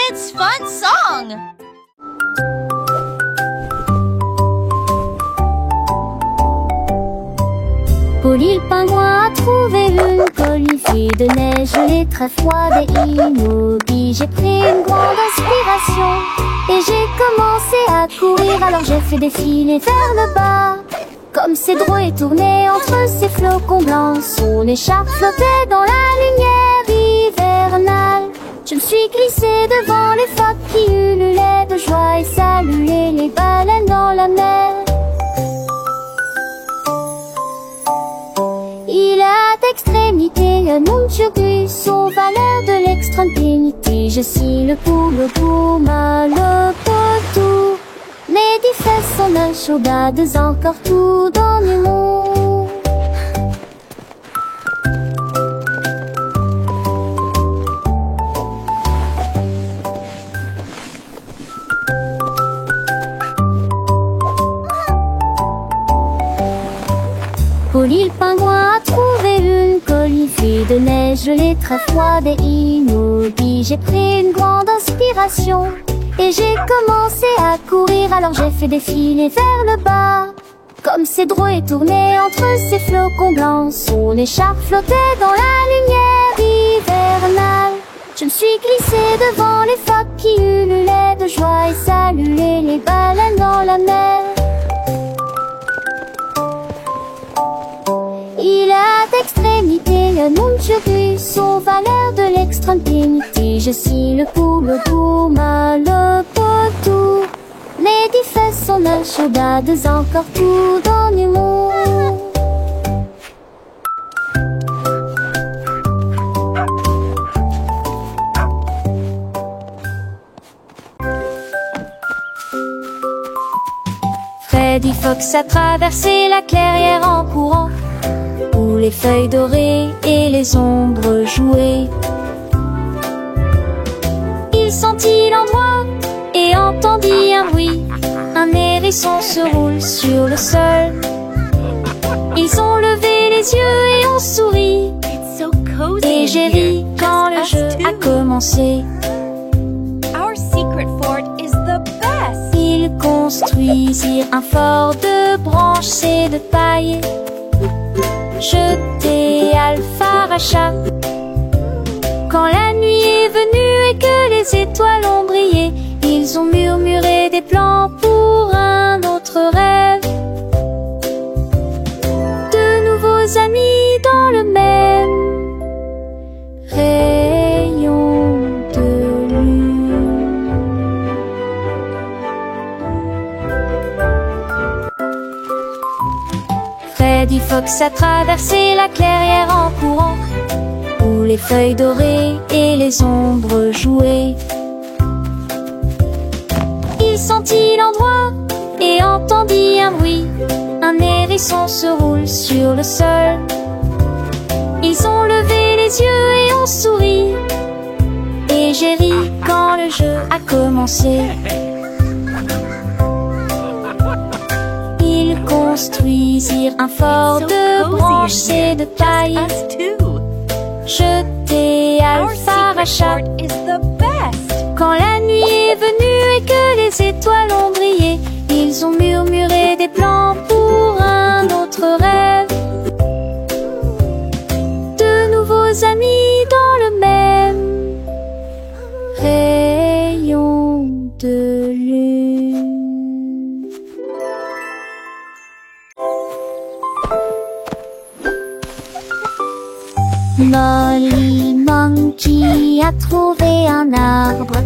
kids' fun song! Polly le pingouin a trouvé une colifée de neige gelée très froide et immobile. J'ai pris une grande inspiration et j'ai commencé à courir. Alors j'ai fait défiler vers le bas, comme ces drôles et tourné entre ces flocons blancs. Son écharpe flottait dans la lumière hivernale. Je me suis glissée devant les phoques qui ululaient de joie et saluaient les baleines dans la mer. Il a d'extrémité un Munchurus aux valeurs de l'extrême dignité. Je suis le poule gourmand, le potou. Mes 10 fesses sont nachodades encore tout dans le monde. Polly le pingouin a trouvé une colifée de neige gelée très froide et immobile. J'ai pris une grande inspiration et j'ai commencé à courir. Alors j'ai fait défiler vers le bas, comme ces drôles et tourné entre ces flocons blancs. Son écharpe flottait dans la lumière hivernale. Je me suis glissée devant les phoques qui ululaient de joie et saluaient les baleines dans la mer. Il a d'extrémité un Munchurus aux valeurs de l'extrême dignité. Je suis le poule gourmand, le potou. Mes 10 fesses sont nachodades encore tout dans le monde. Freddy Fox a traversé la clairière en courant, où les feuilles dorées et les ombres jouaient. Il sentit l'endroit et entendit un bruit. Un hérisson se roule sur le sol. Ils ont levé les yeux et ont souri. Et j'ai ri quand le jeu a commencé. Ils construisirent un fort de branches et de paille. Jeté Alpharacha. Quand la nuit est venue et que les étoiles ont brillé, ils ont murmuré des plans pour un autre rêve. De nouveaux amis dans le même rayon de lune. Freddy Fox a traversé la clairière en courant, où les feuilles dorées et les ombres jouaient. Il sentit l'endroit et entendit un bruit. Un hérisson se roule sur le sol. Ils ont levé les yeux et ont souri. Et j'ai ri quand le jeu a commencé. Ils construisirent un fort de branches et de paille. Jeté Alpharacha. Quand la nuit est venue et que les étoiles ont brillé, ils ont murmuré des plans pour un autre rêve. De nouveaux amis dans le même rayon de lune. Molly Monkey a trouvé un arbre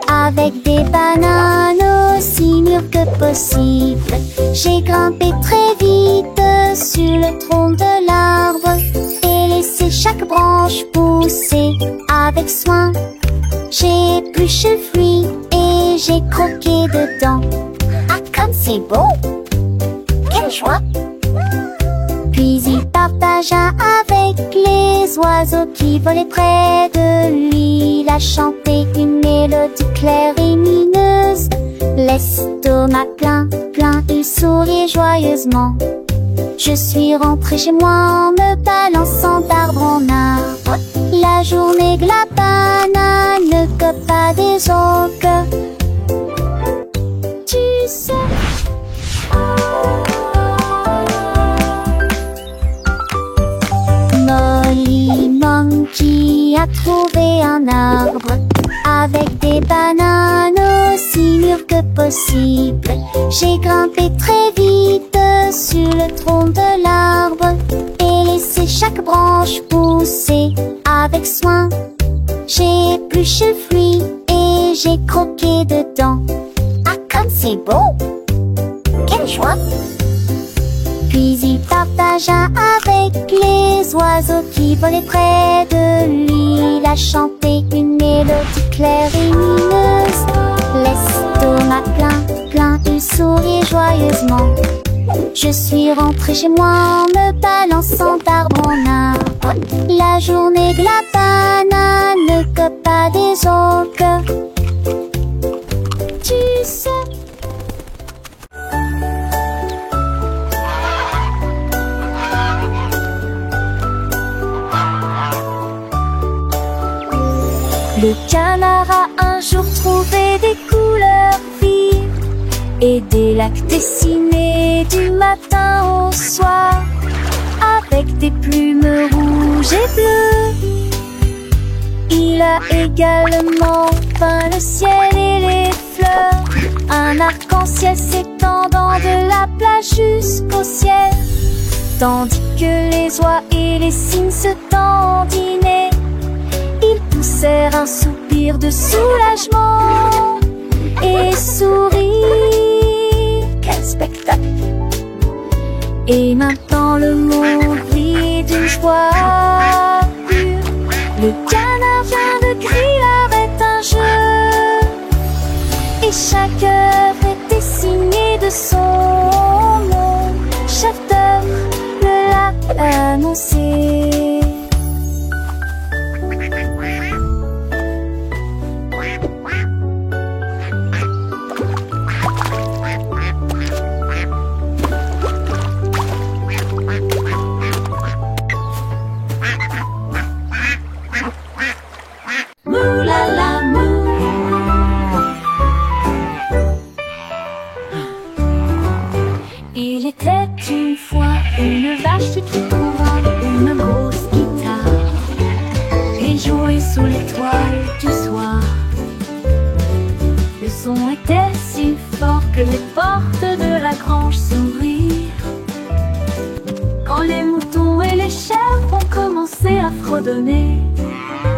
avec des bananes aussi mûres que possible. J'ai grimpé très vite sur le tronc de l'arbre et laissé chaque branche pousser avec soin. J'ai épluché le fruit et j'ai croqué dedans. Ah, comme c'est beau! Quelle joie! Puis il partagea avec les oiseaux qui volaient près de lui. Il a chanté une mélodie claire et lumineuse. L'estomac plein, il souriait joyeusement. Je suis rentrée chez moi en me balançant d'arbre en arbre. La journée que la banane, le copain pas des autres. Tu sais. Molly Monkey a trouvé un arbre avec des bananes aussi mûres que possible. J'ai grimpé très vite sur le tronc de l'arbre et laissé chaque branche pousser avec soin. J'ai épluché le fruit et j'ai croqué dedans. Ah, comme c'est beau! Quelle joie! Puis il partagea avec les oiseaux qui volaient près de lui. Il a chanté une mélodie claire et lumineuse. L'estomac plein, il sourit joyeusement. Je suis rentrée chez moi en me balançant d'arbre en arbre. La journée de la banane ne cope pas des autres. Tu sais. Le canard a un jour trouvé des couleurs vives et des lacs dessinés du matin au soir avec des plumes rouges et bleues. Il a également peint le ciel et les fleurs, un arc-en-ciel s'étendant de la plage jusqu'au ciel, tandis que les oies et les cygnes se dandinaient. Ils poussèrent un soupir de soulagement et sourirent. Quel spectacle! Et maintenant le monde vit d'une joie pure. Le canard vient de crier arrête un jeu, et chaque œuvre était signée de son nom. Chef d'œuvre le l'a annoncé. Il était une fois une vache qui trouvait une grosse guitare et jouait sous l'étoile du soir. Le son était si fort que les portes de la grange s'ouvrirent. Quand les moutons et les chèvres ont commencé à fredonner,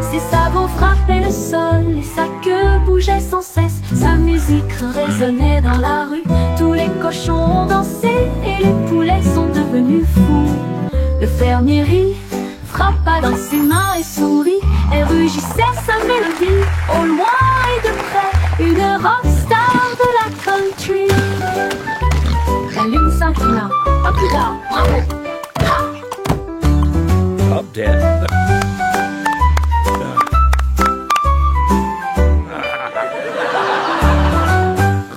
ses sabots frappaient le sol et sa queue bougeait sans cesse. Sa musique résonnait dans la rue, tous les cochons ont dansé et les poulets sont devenus fous. Le fermier rit, frappa dans ses mains et sourit et rugissait sa mélodie. Au loin et de près, une rockstar de la country. La lune s'inclina, pas plus tard, bravo! I'm dead.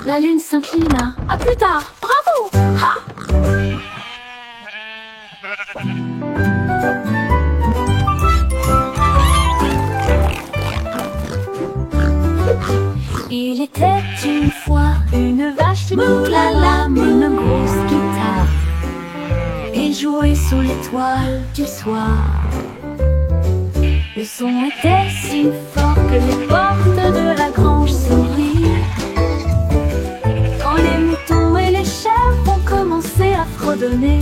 La lune s'inclina. À plus tard. Bravo! Ha! Il était une fois une vache qui moulala, une grosse guitare et jouait sous l'étoile du soir. Le son était si fort que les portes de la grange s'ouvrirent. Quand les moutons et les chèvres ont commencé à fredonner,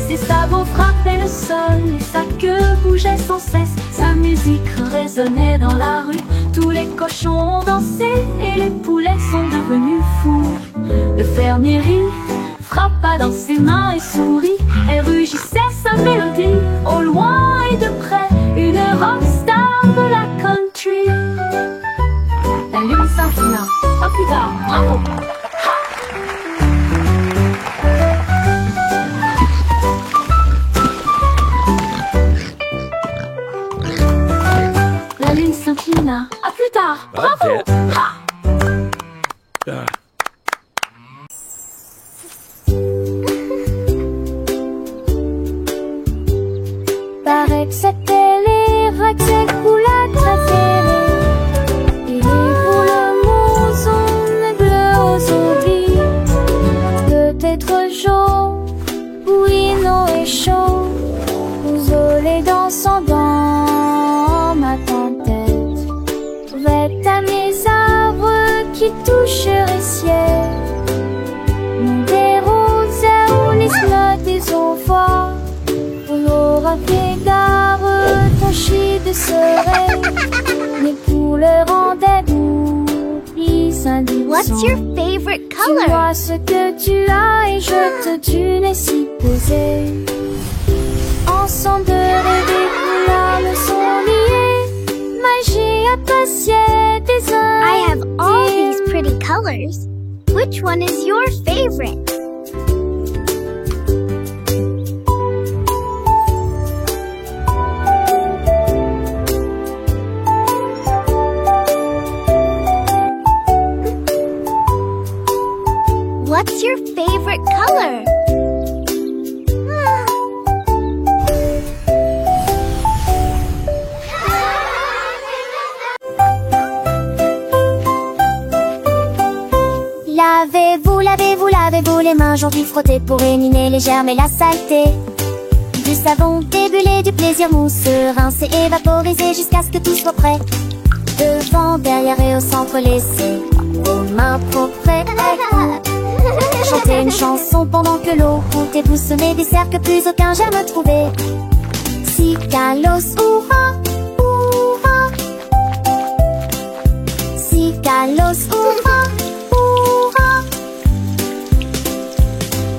ses sabots frappaient le sol et sa queue bougeait sans cesse. Sa musique résonnait dans la rue, tous les cochons ont dansé et les poulets sont devenus fous. Le fermier rit, frappa dans ses mains et sourit et rugissait sa mélodie. Au loin et de près, une rockstar de la country. La lune s'inclina. À plus tard, bravo! La lune s'inclina. À plus tard, bravo! Ha! Paraît que c'était les vagues écoulées préférées. toucherait ciel. Des roses où les slots des enfants. On aura fait gare, tranché de serein. Mais pour le rendez-vous, plus indulgent. What's your favorite Tu color? vois ce que tu as et je te tue si posé. Ensemble de rêver, nos larmes sont liées. Magie appréciée des uns. I have all these pretty colors. Which one is your favorite? What's your favorite color? Lavez-vous les mains aujourd'hui, frottez pour éliminer les germes et la saleté. Du savon débulé, du plaisir mousseux, rincé et vaporisé jusqu'à ce que tout soit prêt. Devant, derrière et au centre, laissez vos mains propres et chantez une chanson pendant que l'eau coule et vous semez des cercles que plus aucun germe trouvé. Si Kalos, hurrah, hurrah. Si Kalos, hurrah, hurrah.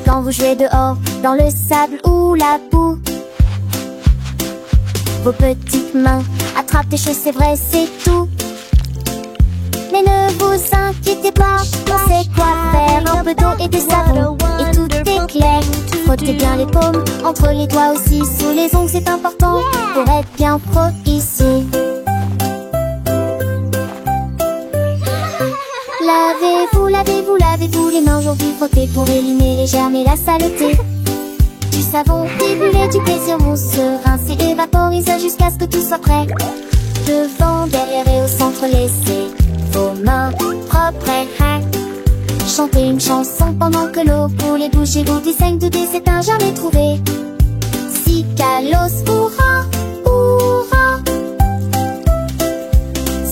Quand vous jouez dehors, dans le sable ou la boue, vos petites mains attrapent des choses, c'est vrai, c'est tout. Mais ne vous inquiétez pas, on sait quoi faire. Un peu d'eau et de savon, et tout est clair. Frottez bien les paumes, entre les doigts aussi, sous les ongles, c'est important pour être bien pro ici. Lavez-vous les mains aujourd'hui, frottez pour éliminer les germes et la saleté. Du savon débulé, du plaisir mousseux, rincé et vaporisé jusqu'à ce que tout soit prêt. Devant, derrière et au centre, laissez vos mains propres et chantez une chanson pendant que l'eau coule et bougez-vous du saigne de dé, c'est un jamais trouvé. Si Kalos, hurrah, hurrah.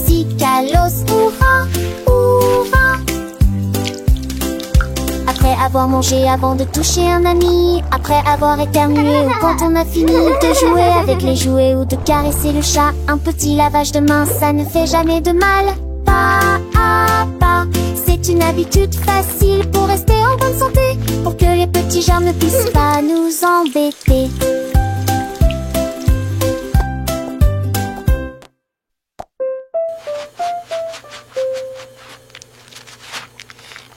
Si Kalos, hurrah, hurrah. Après avoir mangé, avant de toucher un ami, après avoir éternué ou quand on a fini de jouer avec les jouets ou de caresser le chat, un petit lavage de main, ça ne fait jamais de mal. Pas à pas, c'est une habitude facile pour rester en bonne santé, pour que les petits germes ne puissent pas nous embêter.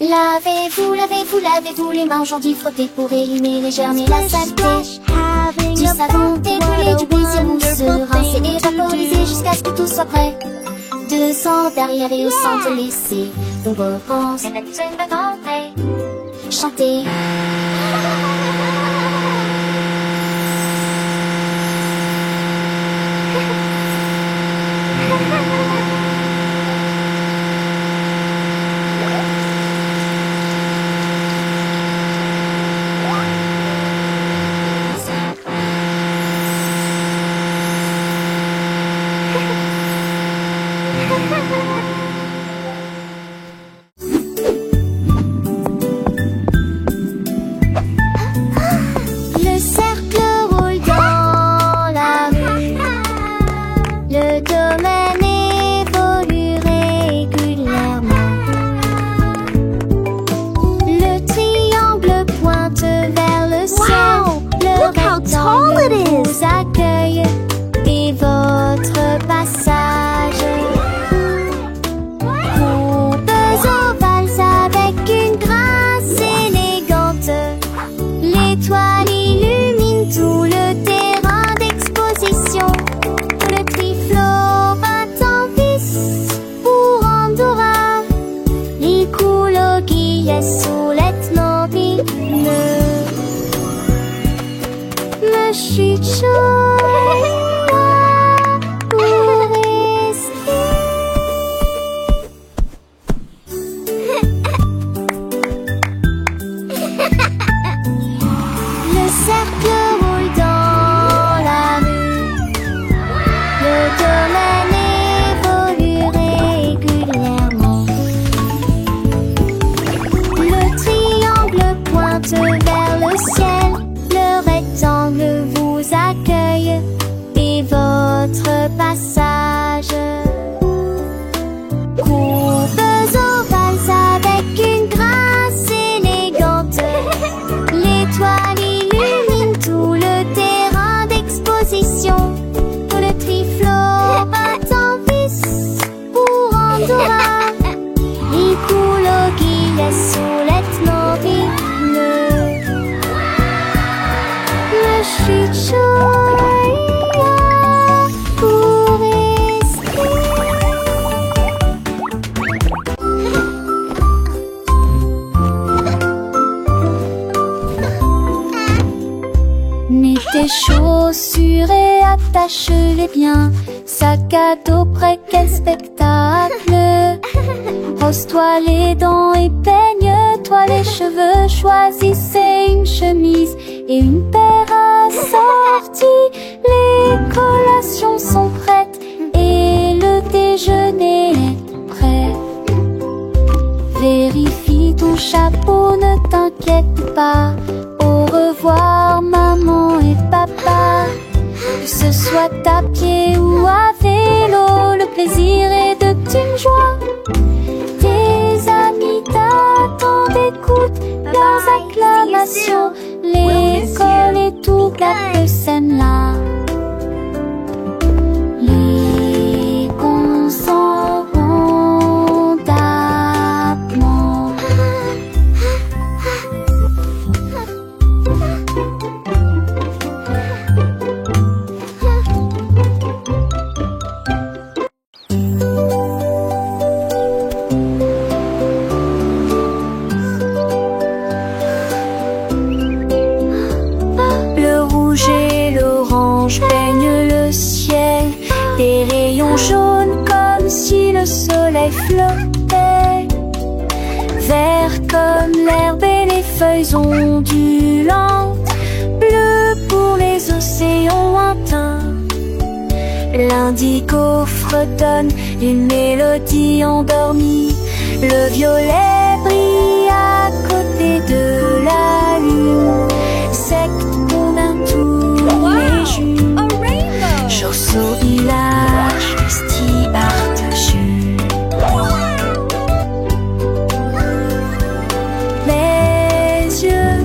Lavez-vous les mains aujourd'hui, frottez pour éliminer les germes et la saleté. Du savon débulé, du plaisir mousseux, rincé et vaporisé jusqu'à ce que tout soit prêt. Devant, derrière et au centre, laissez vos repenses chanter. Le cercle roule dans la rue. Le domaine évolue régulièrement. Le triangle pointe vers le ciel. Le rectangle vous accueille et votre passage. passage. Courbes ovales avec une grâce élégante. L'étoile illumine tout le terrain d'exposition. Le triflot bat en vis pour Andorra. Ecologia sulet nobile. Le chichoia pour rester. Mets tes chaussures et attache-les bien. Sac à dos prêt, quel spectacle. Brosse-toi les dents et peigne-toi les cheveux. Choisissez une chemise et une paire assortie. Les collations sont prêtes et le déjeuner est prêt. Vérifie ton chapeau, ne t'inquiète pas. Au revoir maman et papa. Que ce soit à pied ou à vélo, le plaisir est de une joie. Tes amis t'attendent, écoute leurs acclamations. L'école et toute la plus saine là. Les cons s'en vont d'abord. Le rouge et l'orange peignent le ciel. Des rayons jaunes comme si le soleil flottait. Vert comme l'herbe et les feuilles ondulantes. Bleu pour les océans lointains. L'indigo fredonne une mélodie endormie. Le violet brille à côté de la lune. Secte qu'on a tous les jours. Chausse au village, sti partage. Mes yeux,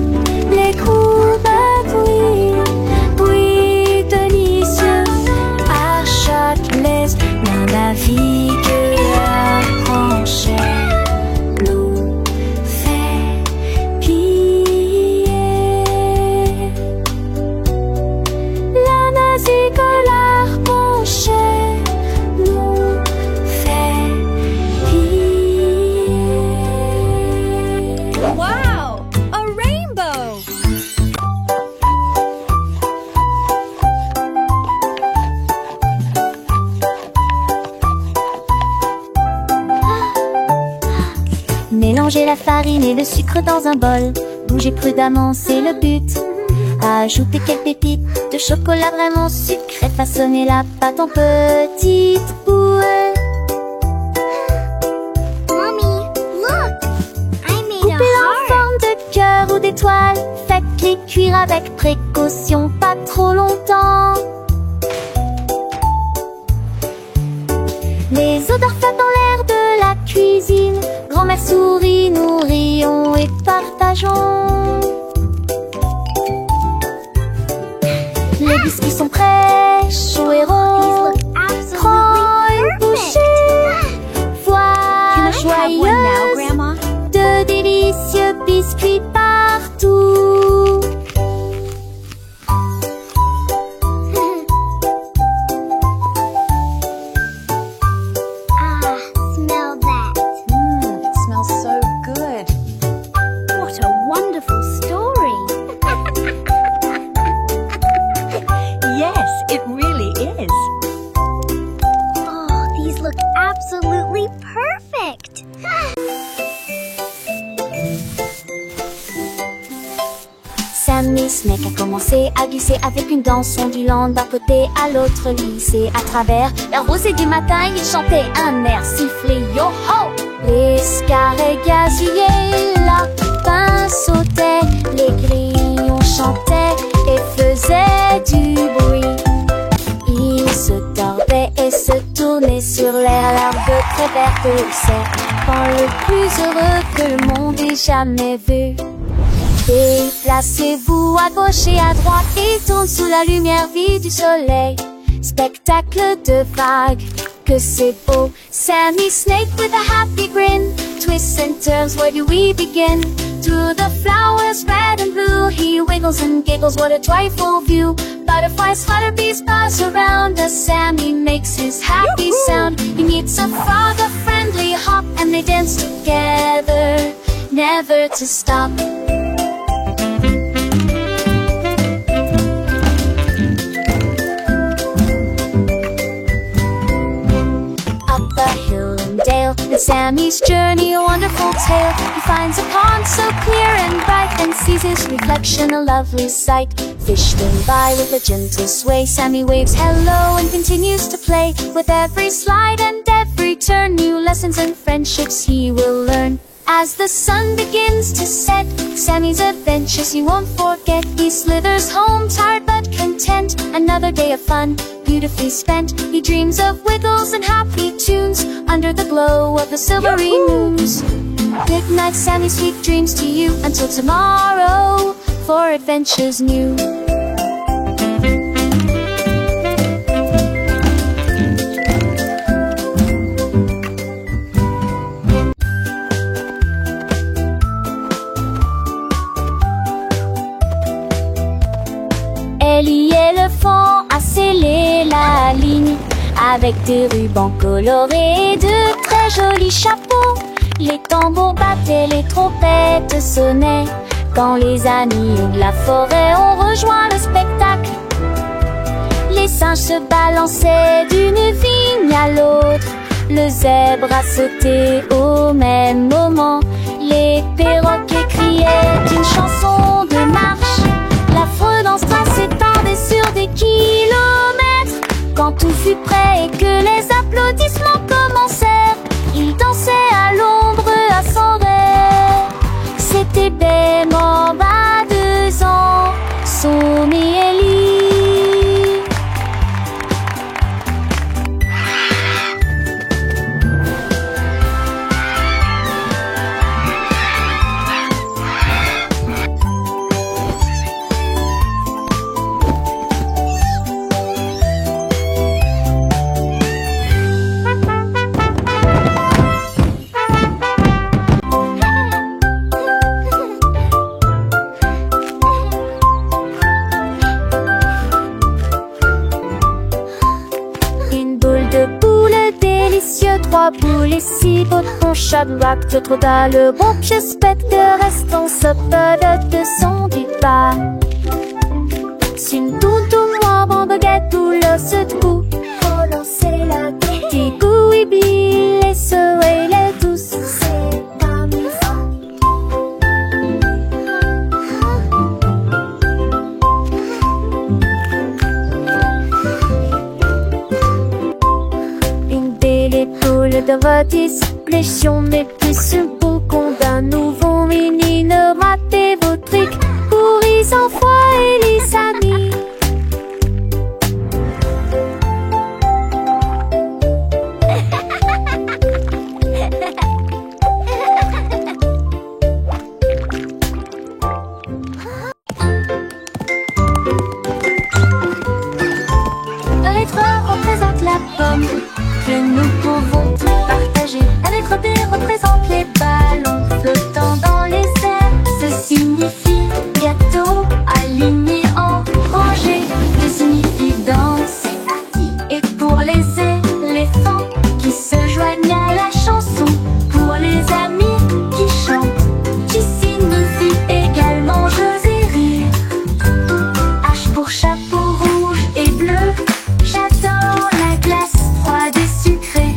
les courbes brillent délicieux. À Châtelet, l'un navigue à Franchet. L'eau fait plier. La nazique l'archanget. L'eau fait plier. Wow! A rainbow! Mélangez la farine et le sucre dans un bol. Bougez prudemment, c'est le but. Ajoutez quelques pépites de chocolat vraiment sucré. Façonnez la pâte en petites boules. Mommy, look! I made a Coupez-la en heart. forme de cœur ou d'étoile. Faites-les cuire avec précaution, pas trop longtemps. Les odeurs flottent dans l'air de la cuisine. Grand-mère sourit, nous rions et partageons. Les biscuits sont prêts, chauds et These ronds. look Prends une absolutely bouchée. perfect. Voilà Can I have one now, joyeuse. Grandma? De délicieux biscuits partout. Ah, smell that. It smells so good. What a wonderful story. Yes, it really is. Oh, these look absolutely perfect. Sammy Snake a commencé à glisser avec une danse ondulante d'un côté à l'autre lycée. À travers la rosée du matin, il chantait un air sifflé yo-ho. Les scarets gazillaient, lapins sautaient, les grillons chantaient et faisaient du bruit. Ils se tordaient rayonner sur l'air, l'arbre très verte au cerf, quand le plus heureux que le monde ait jamais vu. Déplacez-vous à gauche et à droite et tourne sous la lumière vive du soleil. Spectacle de vagues, que c'est beau. Sammy Snake with a happy grin, twists and turns, where do we begin? Through the flowers red and blue, he wiggles and giggles, what a joyful view. Butterflies flutter, bees buzz around as Sammy makes his happy sound. He meets a frog, a friendly hop, and they dance together, never to stop. And Sammy's journey, a wonderful tale. He finds a pond so clear and bright, and sees his reflection, a lovely sight. Fish swim by with a gentle sway. Sammy waves hello and continues to play. With every slide and every turn, new lessons and friendships he will learn. As the sun begins to set, Sammy's adventures he won't forget. He slithers home tired but content, another day of fun beautifully spent. He dreams of wiggles and happy tunes under the glow of the silvery moons. Good night, Sammy, sweet dreams to you, until tomorrow for adventures new. Ellie éléphant a scellé la ligne avec des rubans colorés et de très jolis chapeaux. Les tambours battaient, les trompettes sonnaient quand les amis de la forêt ont rejoint le spectacle. Les singes se balançaient d'une vigne à l'autre, le zèbre a sauté au même moment. Les perroquets criaient une chanson de marche, l'affreux danse s'étendait sur des kilomètres. Quand tout fut prêt et que les applaudissements commencèrent, il dansait à l'ombre à son rêve. C'était Bemba, 2 ans, son et Ellie. Trois boules et 6 boutons Shadrach, d'autres dans le bon pied spectre restant sapade de son départ. Sin toutou moi bon baguette ou le se trou, relancer la petite goût et se les tous, c'est pas misant. De votre discrétion, mais plus ce boucon d'un nouveau mini. Ne ratez vos trucs pour les enfants et les amis. Le rétro représente la pomme que nous pouvons partager. Avec Robin représente les ballons flottant dans les airs. Ce signifie gâteau aligné en rangée. Que signifie danse. Et pour les éléphants qui se joignent à la chanson, pour les amis qui chantent, qui signifie également jeux et rire. H pour chapeau rouge et bleu. J'adore la glace froide et sucrée.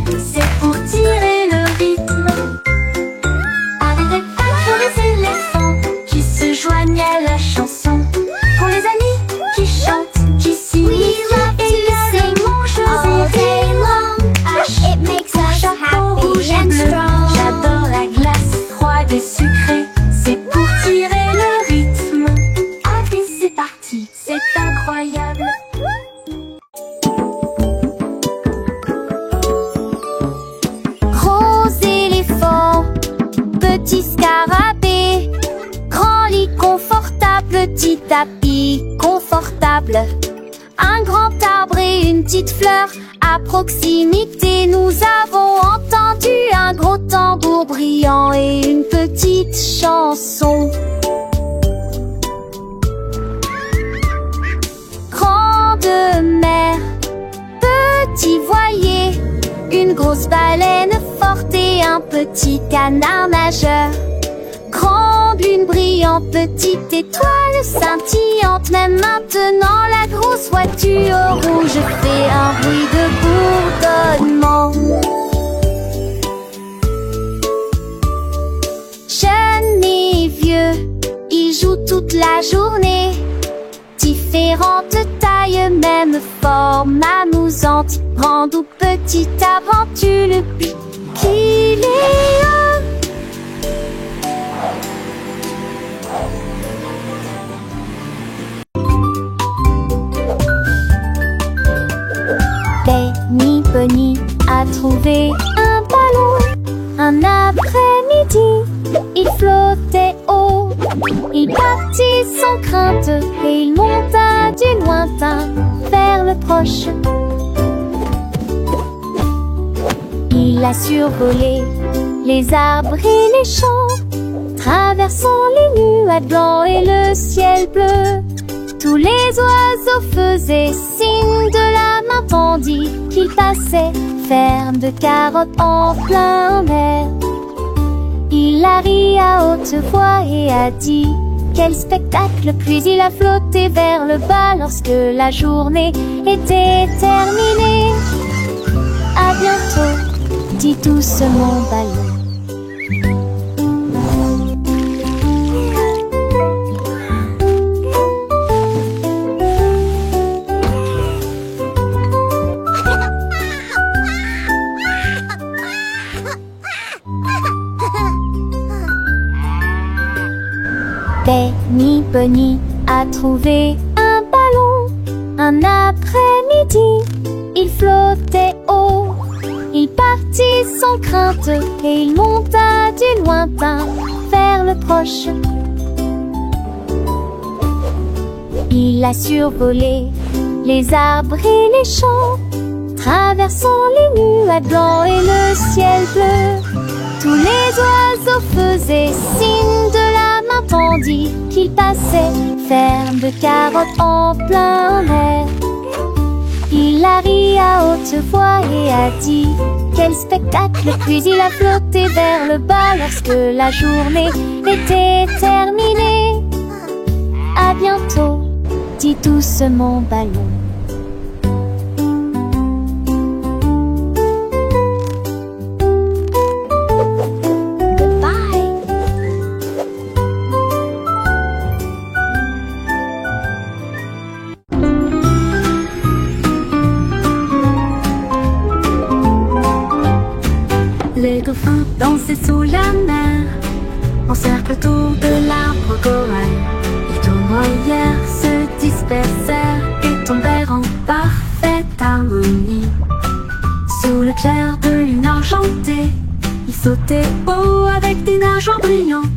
tapis confortable, un grand arbre et une petite fleur. À proximité, nous avons entendu un gros tambour brillant et une petite chanson. Grande mer, petit voilier, une grosse baleine forte et un petit canard nageur. Grande lune brillante, petite étoile scintillante. Même maintenant la grosse voiture rouge fait un bruit de bourdonnement. Jeunes et vieux, ils jouent toute la journée. Différentes tailles, même forme amusante. Grande ou petite aventure, le but qu'il est un. Bunny a trouvé un ballon. Un après-midi, il flottait haut. Il partit sans crainte et il monta du lointain vers le proche. Il a survolé les arbres et les champs, traversant les nuages blancs et le ciel bleu. Tous les oiseaux faisaient signe de la main tandis qu'il passait, ferme de carottes en plein air. Il a ri à haute voix et a dit quel spectacle, puis il a flotté vers le bas lorsque la journée était terminée. À bientôt, dit doucement ballon. Bunny a trouvé un ballon. Un après-midi, il flottait haut. Il partit sans crainte et il monta du lointain vers le proche. Il a survolé les arbres et les champs, traversant les nuages blancs et le ciel bleu. Tous les oiseaux faisaient signe de la main tandis qu'il passait, ferme de carottes en plein air. Il a ri à haute voix et a dit quel spectacle, puis il a flotté vers le bas lorsque la journée était terminée. À bientôt, dit doucement ballon. Les dauphins dansaient sous la mer, en cercle autour de l'arbre corail. Les tournoyères se dispersèrent et tombèrent en parfaite harmonie. Sous le clair de lune argentée, ils sautaient haut avec des nageoires brillantes.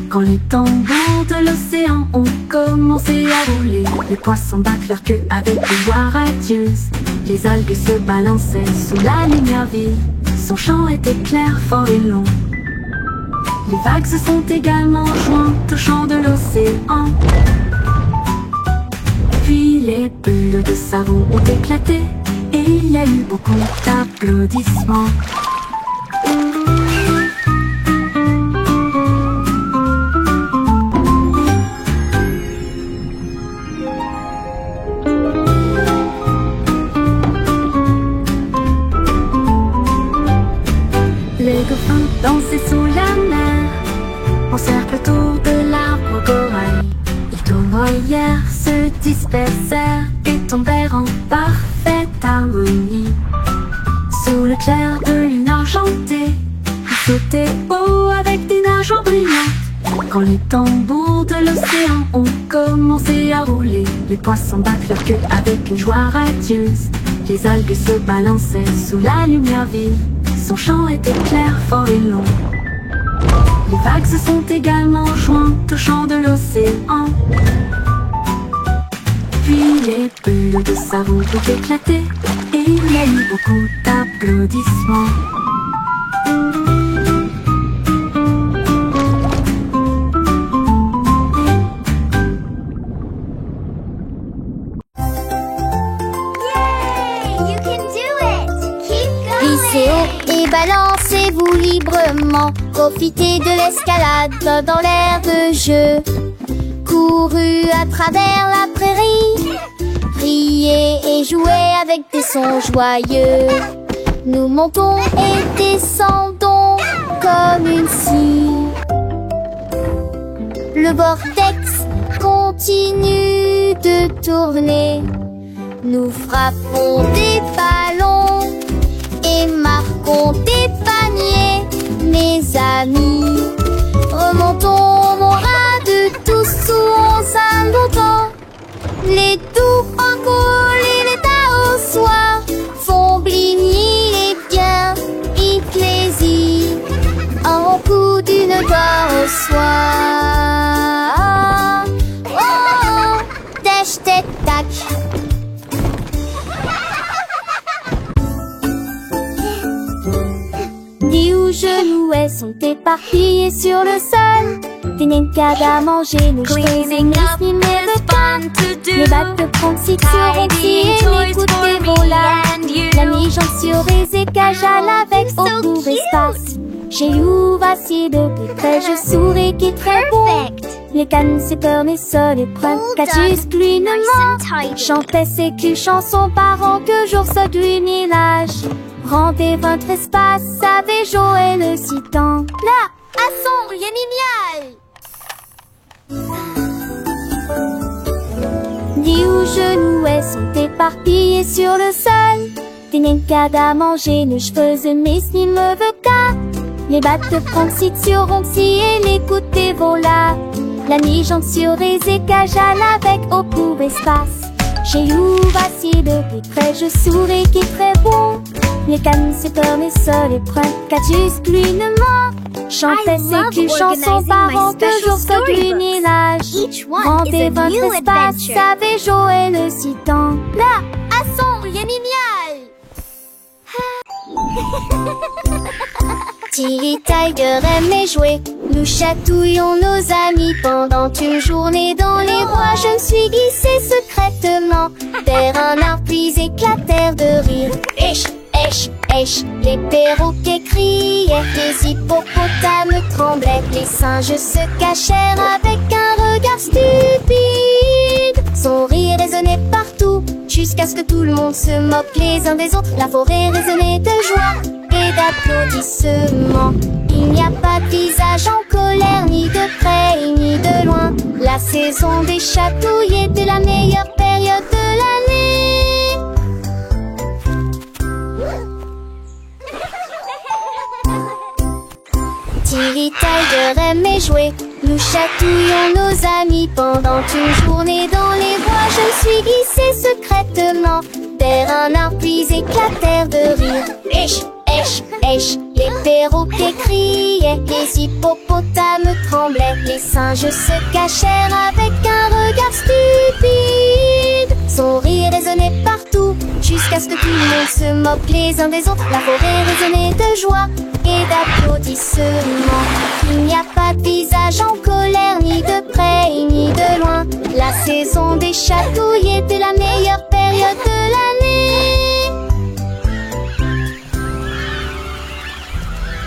Quand les tambours de l'océan ont commencé à rouler, les poissons battent leur queue avec des voix radieuses. Les algues se balançaient sous la lumière vive. Son chant était clair, fort et long. Les vagues se sont également jointes au chant de l'océan. Puis les bulles de savon ont éclaté et il y a eu beaucoup d'applaudissements. Les dauphins dansaient sous la mer, en cercle autour de l'arbre corail. Les tournoyères se dispersèrent et tombèrent en parfaite harmonie. Sous le clair de lune argentée, ils sautaient haut avec des nageoires brillantes. Quand les tambours de l'océan ont commencé à rouler, les poissons battent leur queue avec une joie radieuse. Les algues se balançaient sous la lumière vive. Son chant était clair, fort et long. Les vagues se sont également jointes au chant de l'océan. Puis les bulles de savon ont éclaté et il y a eu beaucoup d'applaudissements. You can do it! Keep Glissez going! haut et balancez-vous librement. Profitez de l'escalade dans l'air de jeu. Courez à travers la prairie. Riez et jouez avec des sons joyeux. Nous montons et descendons comme une scie. Le vortex continue de tourner. Nous frappons des ballons et marquons des paniers, mes amis. Remontons mon rat de tous sous un longtemps. Les doux en coule et les tas au soir font bligner les biens et plaisir. Un coup d'une gloire au soir. Oh, oh, tâche, tête, tac. Des hauts genoux sont éparpillés sur le sol. Des nenkads à manger, nous Cleaning up is fun to do. Les battes de Francis seront pliées, les coups de voilà. and you. La mi-jambe sur les écages à l'avec au court espace. Chez vous, voici de plus près, je souris qui est très bon. Perfect! Les cannes, c'est peur, mais ça les preuves. Well Catus, done. plinement. Nice and tidy. Chantait ses culs chansons par que jour saute du village. Rendez votre espace, savait Joël le citant. Là, à son génial. Des hauts genoux sont éparpillés sur le sol. Des nenkads à manger, nos cheveux mes me veut qu'à. Les battes de Francis sur Ronxy et les coups de voilà. La mi-jambe sur les écages à l'avec au court espace. Chez vous, voici de plus près, je souris qui est très bon. Les cannes, c'est peur, mais ça les prend. Catus, glunement. Chantait I love ses culs chansons organizing par my que special jour saute du storybooks. village. Each one is Rendez a votre new espace, adventure. savait Joël le citant. Là, à son génial. Tilly Tiger aimait jouer. Nous chatouillons nos amis pendant une journée dans les bois. Je me suis glissée secrètement vers un arbre puis éclatèrent de rire. Esh, esh, esh, les perroquets criaient, les hippopotames tremblaient, les singes se cachèrent avec un regard stupide. Son rire résonnait partout, jusqu'à ce que tout le monde se moque les uns des autres. La forêt résonnait de joie et d'applaudissements. Il n'y a pas de visage en colère, ni de près ni de loin. La saison des chatouilles était la meilleure période de l'année. Tilly Tiger aimait jouer. Nous chatouillons nos amis pendant une journée dans les bois. Je me suis glissée secrètement vers un arbre puis éclatèrent de rire. Esh, esh, esh, les perroquets criaient, les hippopotames tremblaient, les singes se cachèrent avec un regard stupide. Son rire résonnait partout, jusqu'à ce que tout le monde se moque les uns des autres. La forêt résonnait de joie et d'applaudissements. Il n'y a pas de visage